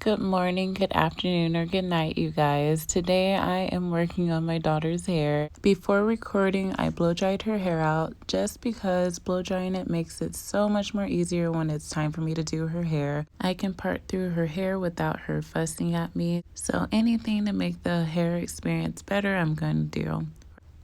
Good morning, good afternoon, or good night, you guys. Today I am working on my daughter's hair. Before recording, I blow dried her hair out just because blow drying it makes it so much more easier when it's time for me to do her hair. I can part through her hair without her fussing at me. So anything to make the hair experience better, I'm going to do.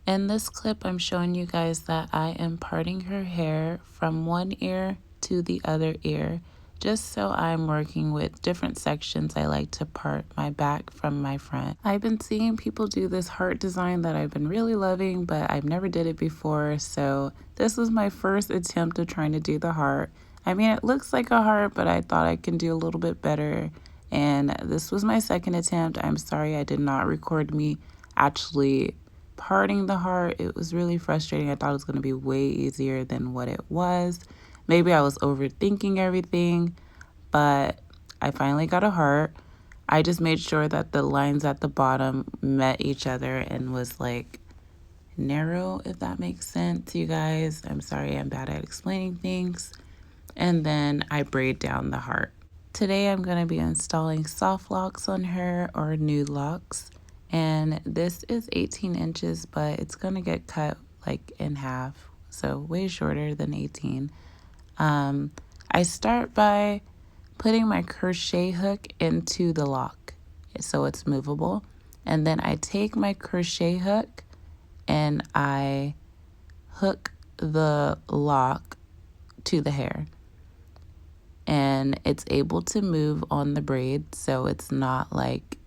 In this clip, I'm showing you guys that I am parting her hair from one ear to the other ear. Just so I'm working with different sections, I like to part my back from my front. I've been seeing people do this heart design that I've been really loving, but I've never did it before. So this was my first attempt of trying to do the heart. I mean, it looks like a heart, but I thought I can do a little bit better. And this was my second attempt. I'm sorry I did not record me actually parting the heart. It was really frustrating. I thought it was going to be way easier than what it was. Maybe I was overthinking everything, but I finally got a heart. I just made sure that the lines at the bottom met each other and was like narrow, if that makes sense, you guys. I'm sorry, I'm bad at explaining things. And then I braid down the heart. Today I'm going to be installing soft locks on her, or new locks. And this is 18 inches, but it's going to get cut like in half, so way shorter than 18. I start by putting my crochet hook into the lock so it's movable. And then I take my crochet hook and I hook the lock to the hair. And it's able to move on the braid, so it's not like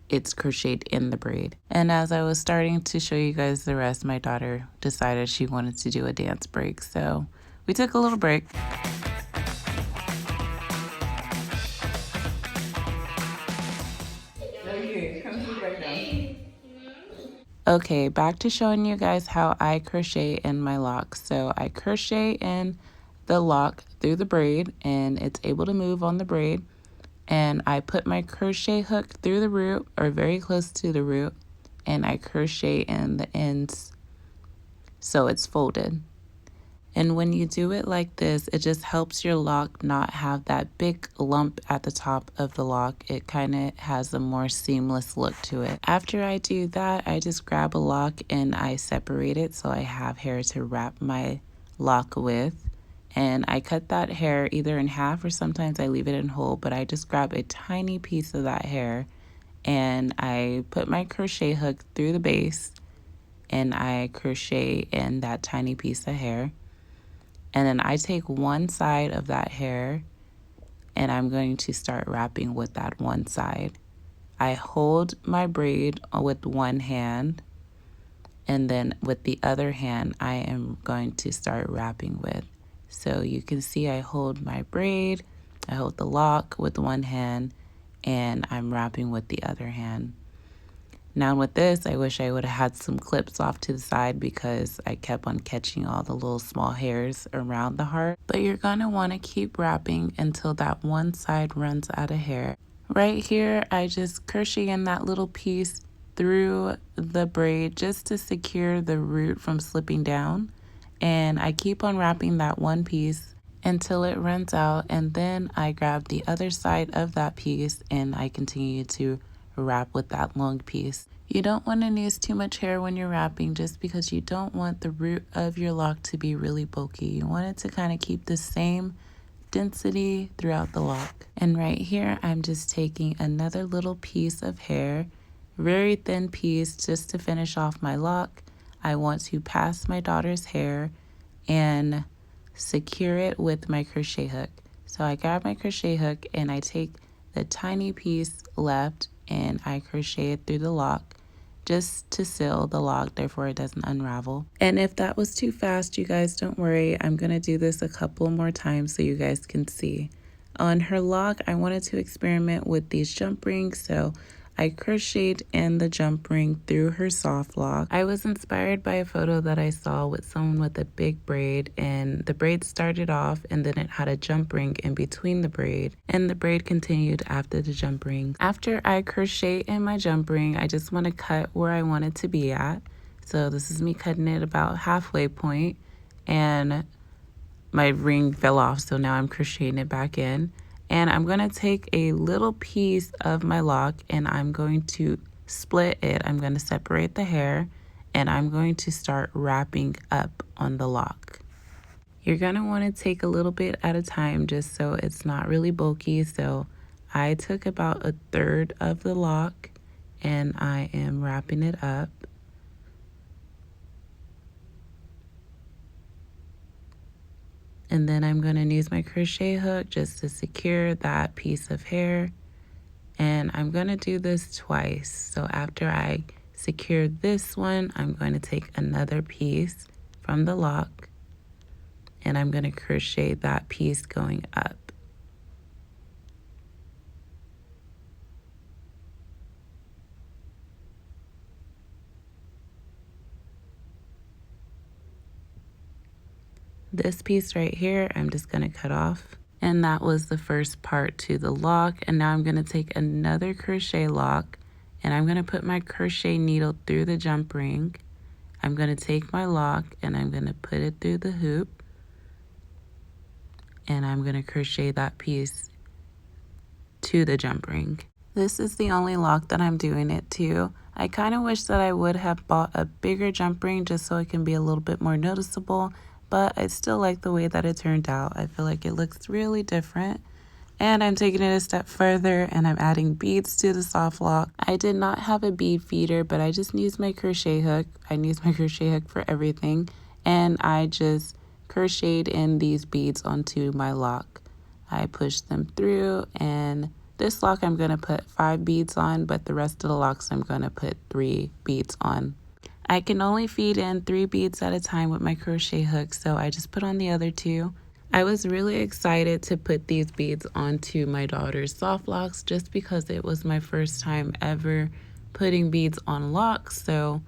it's crocheted in the braid. And as I was starting to show you guys the rest, my daughter decided she wanted to do a dance break. So we took a little break. Okay, back to showing you guys how I crochet in my locks. So I crochet in the lock through the braid and it's able to move on the braid. And I put my crochet hook through the root, or very close to the root, and I crochet in the ends so it's folded. And when you do it like this, it just helps your lock not have that big lump at the top of the lock. It kind of has a more seamless look to it. After I do that, I just grab a lock and I separate it so I have hair to wrap my lock with. And I cut that hair either in half or sometimes I leave it in whole, but I just grab a tiny piece of that hair and I put my crochet hook through the base and I crochet in that tiny piece of hair. And then I take one side of that hair and I'm going to start wrapping with that one side. I hold my braid with one hand, and then with the other hand, I am going to start wrapping with. So you can see I hold my braid, I hold the lock with one hand, and I'm wrapping with the other hand. Now with this, I wish I would have had some clips off to the side because I kept on catching all the little small hairs around the heart. But you're gonna wanna keep wrapping until that one side runs out of hair. Right here, I just crochet in that little piece through the braid just to secure the root from slipping down. And I keep on wrapping that one piece until it runs out, and then I grab the other side of that piece and I continue to wrap with that long piece. You don't want to use too much hair when you're wrapping just because you don't want the root of your lock to be really bulky. You want it to kind of keep the same density throughout the lock. And right here, I'm just taking another little piece of hair, very thin piece, just to finish off my lock. I want to pass my daughter's hair and secure it with my crochet hook. So I grab my crochet hook and I take the tiny piece left and I crochet it through the lock just to seal the lock, therefore it doesn't unravel. And if that was too fast, you guys, don't worry. I'm going to do this a couple more times so you guys can see. On her lock, I wanted to experiment with these jump rings, so I crocheted in the jump ring through her soft lock. I was inspired by a photo that I saw with someone with a big braid, and the braid started off and then it had a jump ring in between the braid, and the braid continued after the jump ring. After I crochet in my jump ring, I just want to cut where I want it to be at. So this is me cutting it about halfway point, and my ring fell off, so now I'm crocheting it back in. And I'm going to take a little piece of my lock and I'm going to split it. I'm going to separate the hair and I'm going to start wrapping up on the lock. You're going to want to take a little bit at a time just so it's not really bulky. So I took about 1/3 of the lock and I am wrapping it up. And then I'm going to use my crochet hook just to secure that piece of hair. And I'm going to do this twice. So after I secure this one, I'm going to take another piece from the lock and I'm going to crochet that piece going up. This piece right here, I'm just going to cut off. And that was the first part to the lock. And now I'm going to take another crochet lock and I'm going to put my crochet needle through the jump ring. I'm going to take my lock and I'm going to put it through the hoop. And I'm going to crochet that piece to the jump ring. This is the only lock that I'm doing it to. I kind of wish that I would have bought a bigger jump ring just so it can be a little bit more noticeable. But I still like the way that it turned out. I feel like it looks really different. And I'm taking it a step further and I'm adding beads to the soft lock. I did not have a bead feeder, but I just used my crochet hook. I use my crochet hook for everything. And I just crocheted in these beads onto my lock. I pushed them through, and this lock I'm going to put 5 beads on, but the rest of the locks I'm going to put 3 beads on. I can only feed in 3 beads at a time with my crochet hook, so I just put on the other 2. I was really excited to put these beads onto my daughter's soft locks just because it was my first time ever putting beads on locks, so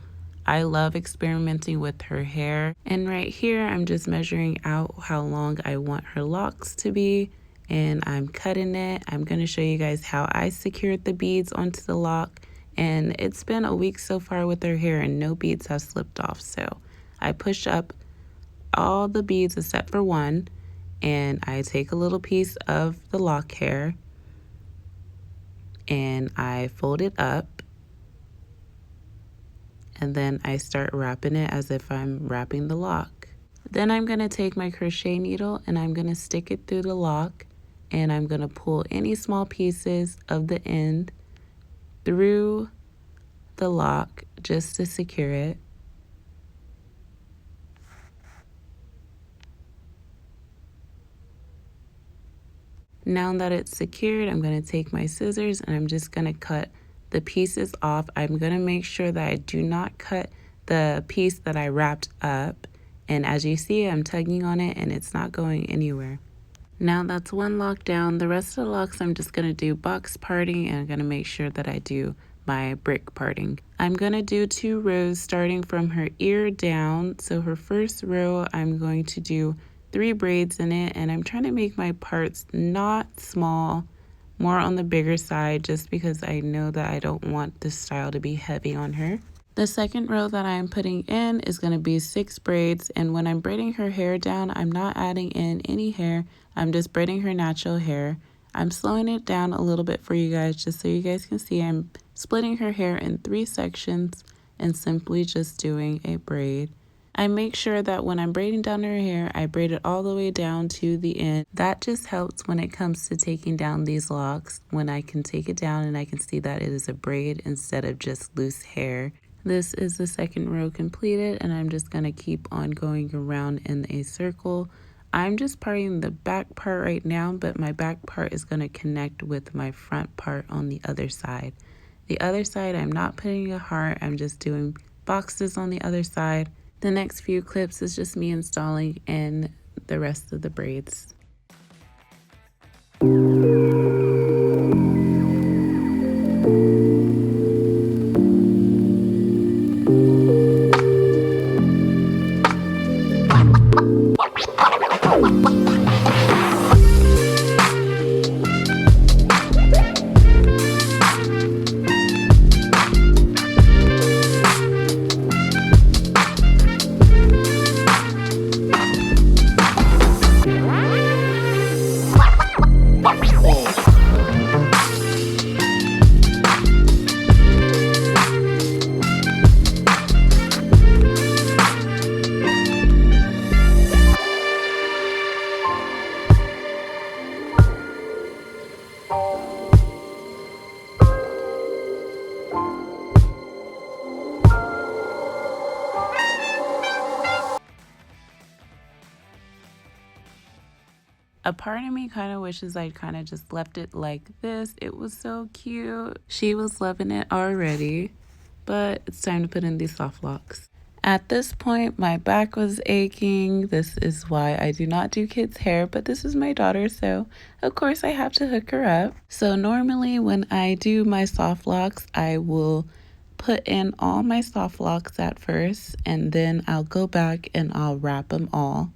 I love experimenting with her hair. And right here, I'm just measuring out how long I want her locks to be, and I'm cutting it. I'm going to show you guys how I secured the beads onto the lock. And it's been a week so far with her hair and no beads have slipped off. So I push up all the beads except for one, and I take a little piece of the lock hair and I fold it up, and then I start wrapping it as if I'm wrapping the lock. Then I'm going to take my crochet needle and I'm going to stick it through the lock, and I'm going to pull any small pieces of the end through the lock just to secure it. Now that it's secured, I'm going to take my scissors and I'm just going to cut the pieces off. I'm going to make sure that I do not cut the piece that I wrapped up. And as you see, I'm tugging on it and it's not going anywhere. Now that's one lock down. The rest of the locks I'm just going to do box parting, and I'm going to make sure that I do my brick parting. I'm going to do 2 rows starting from her ear down. So her first row, I'm going to do 3 braids in it, and I'm trying to make my parts not small, more on the bigger side, just because I know that I don't want this style to be heavy on her. The second row that I'm putting in is going to be 6 braids, and when I'm braiding her hair down, I'm not adding in any hair. I'm just braiding her natural hair. I'm slowing it down a little bit for you guys just so you guys can see. I'm splitting her hair in 3 sections and simply just doing a braid. I make sure that when I'm braiding down her hair, I braid it all the way down to the end. That just helps when it comes to taking down these locks, when I can take it down and I can see that it is a braid instead of just loose hair. This is the second row completed, and I'm just going to keep on going around in a circle. I'm just parting the back part right now, but my back part is going to connect with my front part on the other side. The other side, I'm not putting a heart, I'm just doing boxes on the other side. The next few clips is just me installing in the rest of the braids. A part of me kind of wishes I kind of just left it like this. It was so cute. She was loving it already, but it's time to put in these soft locks. At this point, my back was aching. This is why I do not do kids' hair, but this is my daughter, so of course I have to hook her up. So normally when I do my soft locks, I will put in all my soft locks at first, and then I'll go back and I'll wrap them all.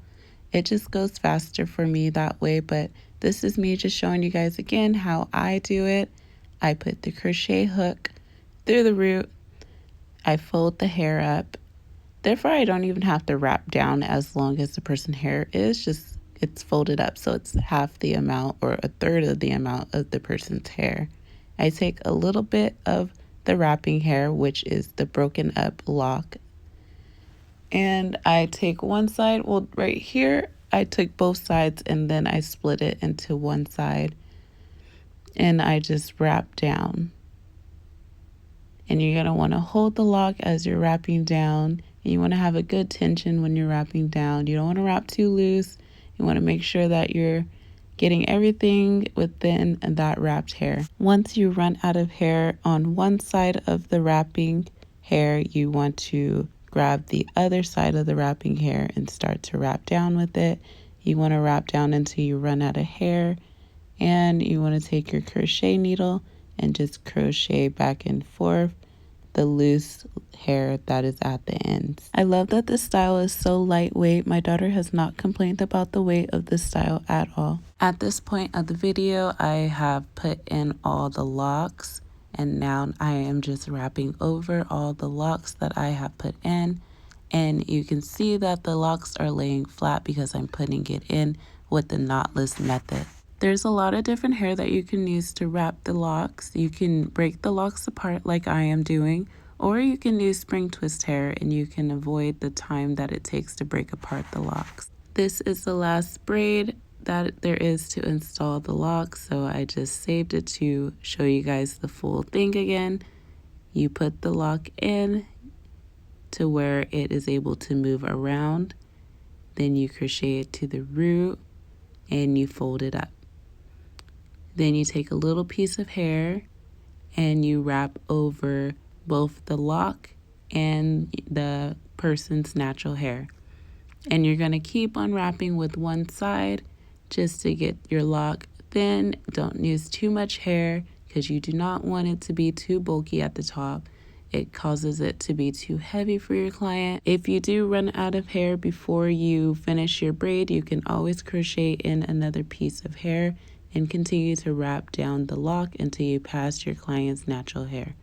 It just goes faster for me that way, but this is me just showing you guys again how I do it. I put the crochet hook through the root. I fold the hair up. Therefore, I don't even have to wrap down as long as the person's hair is. Just it's folded up, so it's half the amount or a third of the amount of the person's hair. I take a little bit of the wrapping hair, which is the broken up lock, and I take one side. Well, right here, I took both sides and then I split it into one side, and I just wrap down. And you're going to want to hold the lock as you're wrapping down. And you want to have a good tension when you're wrapping down. You don't want to wrap too loose. You want to make sure that you're getting everything within that wrapped hair. Once you run out of hair on one side of the wrapping hair, you want to grab the other side of the wrapping hair and start to wrap down with it. You want to wrap down until you run out of hair. And you want to take your crochet needle and just crochet back and forth the loose hair that is at the ends. I love that this style is so lightweight. My daughter has not complained about the weight of this style at all. At this point of the video, I have put in all the locks, and now I am just wrapping over all the locks that I have put in. And you can see that the locks are laying flat because I'm putting it in with the knotless method. There's a lot of different hair that you can use to wrap the locks. You can break the locks apart like I am doing, or you can use spring twist hair and you can avoid the time that it takes to break apart the locks. This is the last braid that there is to install the locks, so I just saved it to show you guys the full thing again. You put the lock in to where it is able to move around, then you crochet it to the root and you fold it up. Then you take a little piece of hair and you wrap over both the lock and the person's natural hair. And you're going to keep on wrapping with one side just to get your lock thin. Don't use too much hair because you do not want it to be too bulky at the top. It causes it to be too heavy for your client. If you do run out of hair before you finish your braid, you can always crochet in another piece of hair and continue to wrap down the lock until you pass your client's natural hair.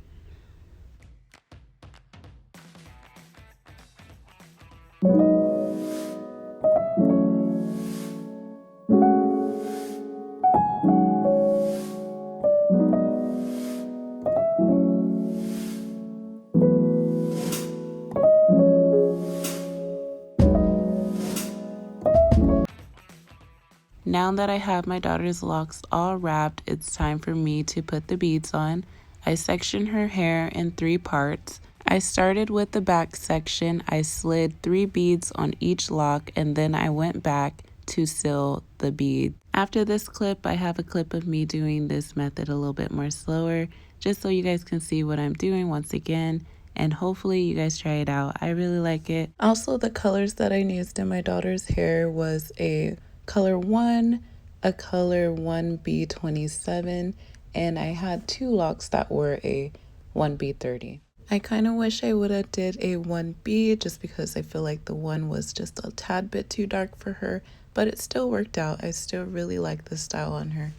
Now that I have my daughter's locks all wrapped, it's time for me to put the beads on. I sectioned her hair in 3 parts. I started with the back section. I slid 3 beads on each lock, and then I went back to seal the bead. After this clip, I have a clip of me doing this method a little bit more slower, just so you guys can see what I'm doing once again. And hopefully you guys try it out. I really like it. Also, the colors that I used in my daughter's hair was a color 1, a color 1B27, and I had 2 locks that were a 1B30. I kind of wish I would have did a 1B just because I feel like the 1 was just a tad bit too dark for her, but it still worked out. I still really like this style on her.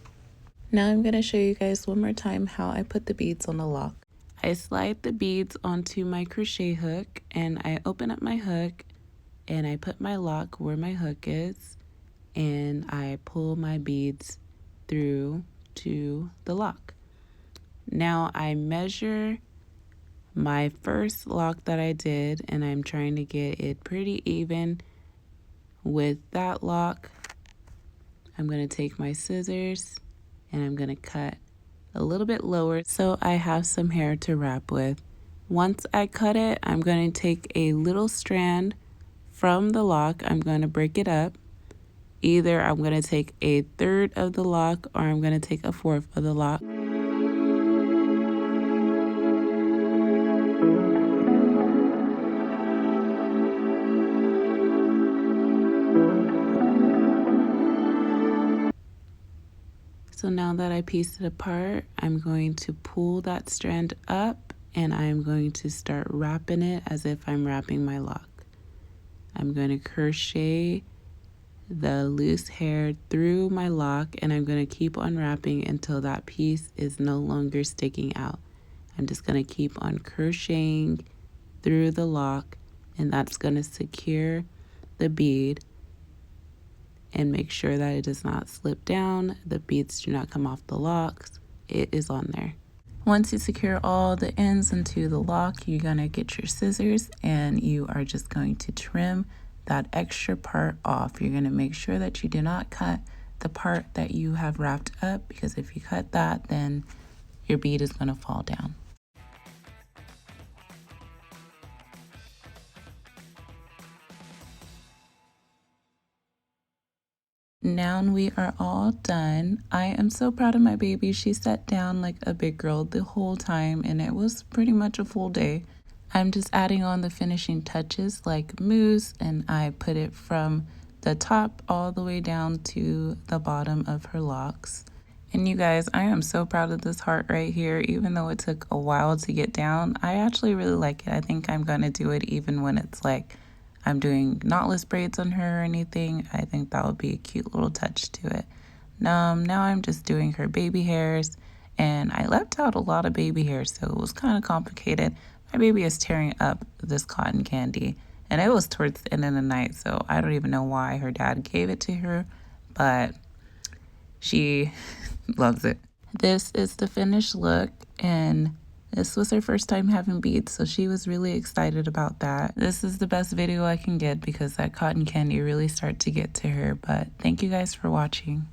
Now I'm going to show you guys one more time how I put the beads on the lock. I slide the beads onto my crochet hook, and I open up my hook and I put my lock where my hook is, and I pull my beads through to the lock. Now I measure my first lock that I did, and I'm trying to get it pretty even with that lock. I'm going to take my scissors and I'm going to cut a little bit lower so I have some hair to wrap with. Once I cut it, I'm going to take a little strand from the lock. I'm going to break it up. Either I'm going to take a third of the lock or I'm going to take a fourth of the lock. So now that I pieced it apart, I'm going to pull that strand up and I'm going to start wrapping it as if I'm wrapping my lock. I'm going to crochet the loose hair through my lock and I'm going to keep on wrapping until that piece is no longer sticking out. I'm just going to keep on crocheting through the lock, and that's going to secure the bead and make sure that it does not slip down. The beads do not come off the locks. It is on there. Once you secure all the ends into the lock, you're going to get your scissors and you are just going to trim that extra part off. You're going to make sure that you do not cut the part that you have wrapped up, because if you cut that, then your bead is going to fall down. Now we are all done. I am so proud of my baby. She sat down like a big girl the whole time and it was pretty much a full day. I'm just adding on the finishing touches like mousse, and I put it from the top all the way down to the bottom of her locks. And you guys, I am so proud of this heart right here. Even though it took a while to get down, I actually really like it. I think I'm gonna do it even when it's like I'm doing knotless braids on her or anything. I think that would be a cute little touch to it. Now I'm just doing her baby hairs, and I left out a lot of baby hairs, so it was kind of complicated. My baby is tearing up this cotton candy, and it was towards the end of the night, so I don't even know why her dad gave it to her, but she loves it. This is the finished look, and this was her first time having beads, so she was really excited about that. This is the best video I can get because that cotton candy really started to get to her, but thank you guys for watching.